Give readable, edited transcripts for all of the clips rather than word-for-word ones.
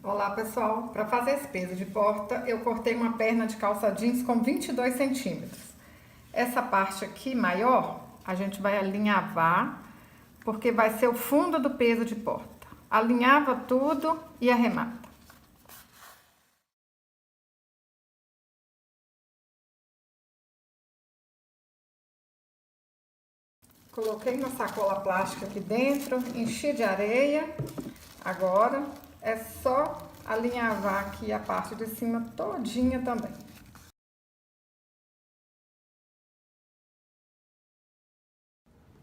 Olá pessoal, para fazer esse peso de porta eu cortei uma perna de calça jeans com 22 centímetros. Essa parte aqui maior a gente vai alinhavar porque vai ser o fundo do peso de porta. Alinhava tudo e arremata. Coloquei uma sacola plástica aqui dentro, enchi de areia. Agora é só alinhavar aqui a parte de cima todinha também.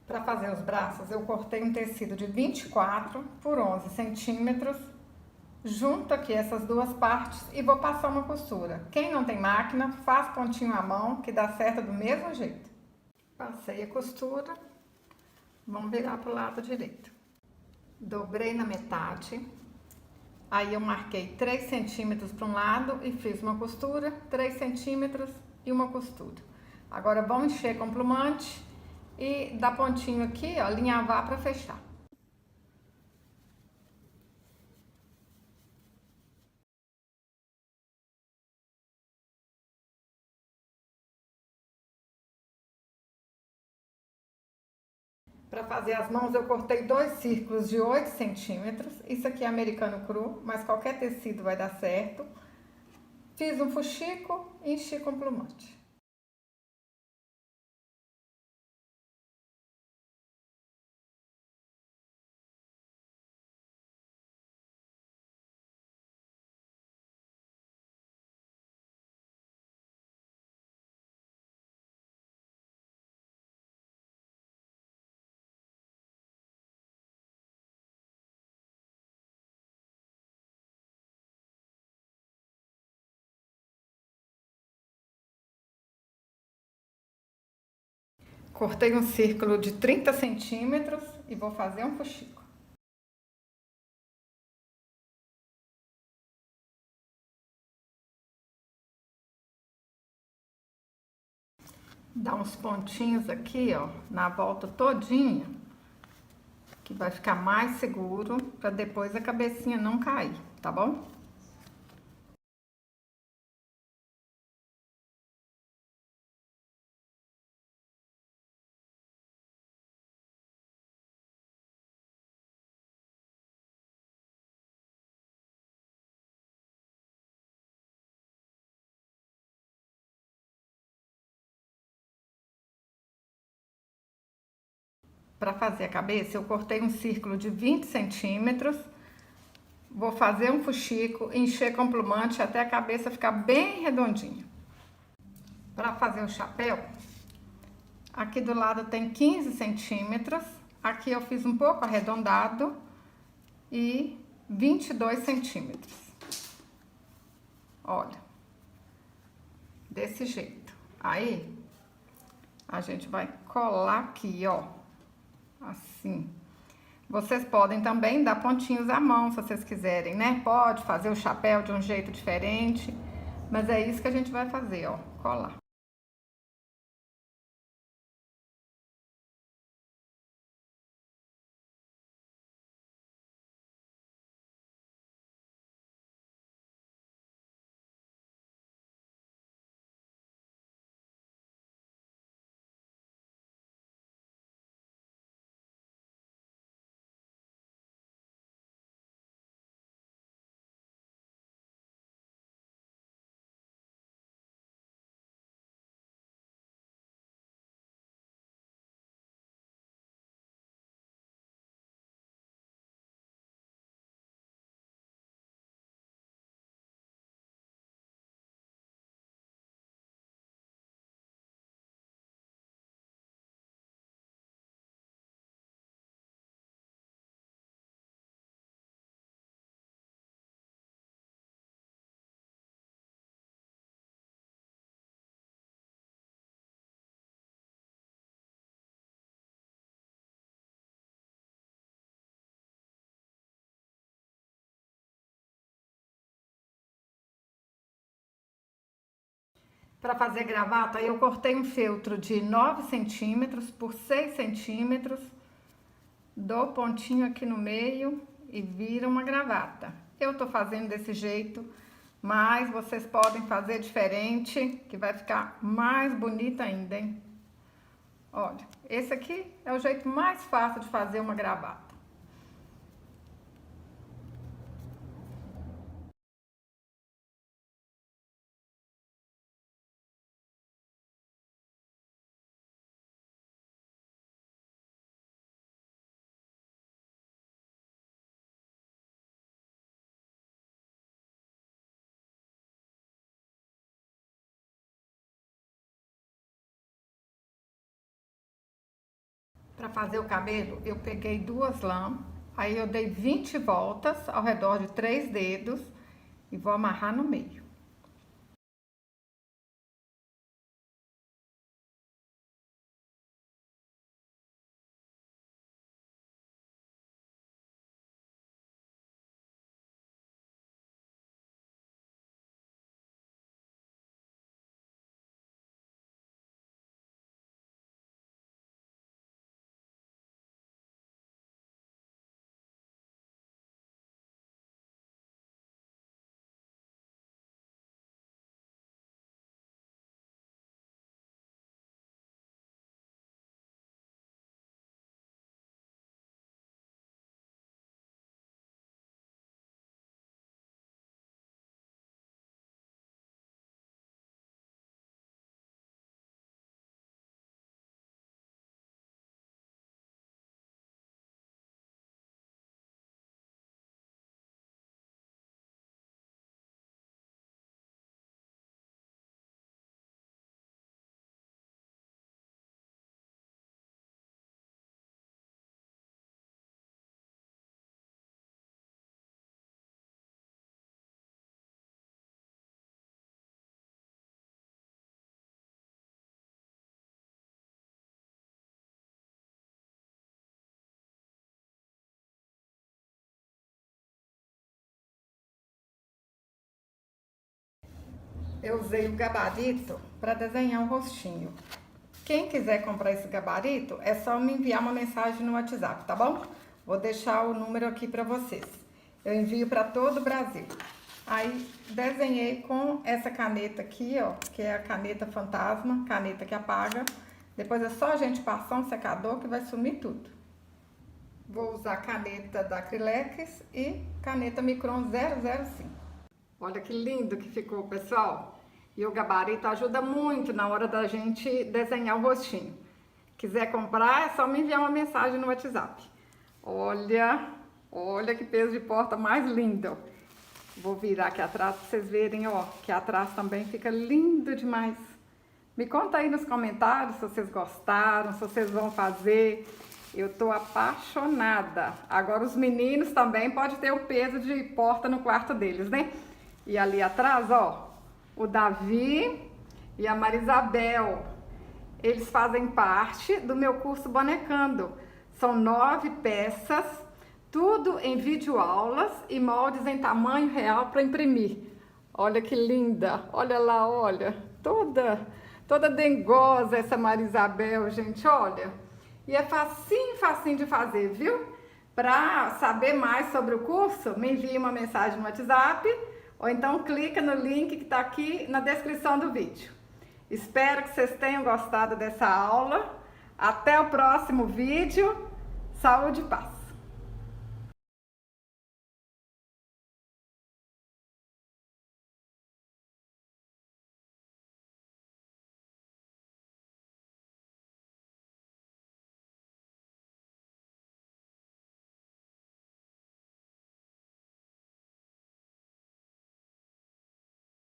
Para fazer os braços, eu cortei um tecido de 24 por 11 centímetros. Junto aqui essas duas partes e vou passar uma costura. Quem não tem máquina, faz pontinho à mão, que dá certo do mesmo jeito. Passei a costura, vamos virar para o lado direito. Dobrei na metade, aí eu marquei 3 centímetros para um lado e fiz uma costura, 3 centímetros e uma costura. Agora vamos encher com plumante e dar pontinho aqui, ó, alinhavar para fechar. Para fazer as mãos eu cortei 2 círculos de 8 centímetros, isso aqui é americano cru, mas qualquer tecido vai dar certo. Fiz um fuxico e enchi com plumante. Cortei um círculo de 30 centímetros e vou fazer um fuxico. Dá uns pontinhos aqui, ó, na volta todinha, que vai ficar mais seguro para depois a cabecinha não cair, tá bom? Para fazer a cabeça, eu cortei um círculo de 20 centímetros. Vou fazer um fuxico, encher com plumante até a cabeça ficar bem redondinha. Para fazer o chapéu, aqui do lado tem 15 centímetros. Aqui eu fiz um pouco arredondado e 22 centímetros. Olha, desse jeito. Aí, a gente vai colar aqui, ó, assim. Vocês podem também dar pontinhos à mão, se vocês quiserem, né? Pode fazer o chapéu de um jeito diferente, mas é isso que a gente vai fazer, ó, colar. Para fazer gravata, eu cortei um feltro de 9 centímetros por 6 centímetros, dou pontinho aqui no meio e vira uma gravata. Eu tô fazendo desse jeito, mas vocês podem fazer diferente, que vai ficar mais bonita ainda, hein? Olha, esse aqui é o jeito mais fácil de fazer uma gravata. Para fazer o cabelo, eu peguei 2 lãs, aí eu dei 20 voltas ao redor de 3 dedos e vou amarrar no meio. Eu usei o gabarito para desenhar o rostinho. Quem quiser comprar esse gabarito, é só me enviar uma mensagem no WhatsApp, tá bom? Vou deixar o número aqui para vocês. Eu envio para todo o Brasil. Aí, desenhei com essa caneta aqui, ó, que é a caneta fantasma, caneta que apaga. Depois é só a gente passar um secador que vai sumir tudo. Vou usar caneta da Acrylex e caneta Micron 005. Olha que lindo que ficou, pessoal. E o gabarito ajuda muito na hora da gente desenhar o rostinho. Quiser comprar, é só me enviar uma mensagem no WhatsApp. Olha que peso de porta mais lindo. Vou virar aqui atrás para vocês verem, ó, que atrás também fica lindo demais. Me conta aí nos comentários se vocês gostaram, se vocês vão fazer. Eu tô apaixonada. Agora os meninos também podem ter o peso de porta no quarto deles, né? E ali atrás, ó, o Davi e a Marisabel. Eles fazem parte do meu curso Bonecando. São 9 peças, tudo em videoaulas e moldes em tamanho real para imprimir. Olha que linda, olha lá, olha, toda dengosa essa Marisabel, gente, olha. E é facinho de fazer, viu? Para saber mais sobre o curso, me envie uma mensagem no WhatsApp ou então clica no link que está aqui na descrição do vídeo. Espero que vocês tenham gostado dessa aula. Até o próximo vídeo. Saúde e paz!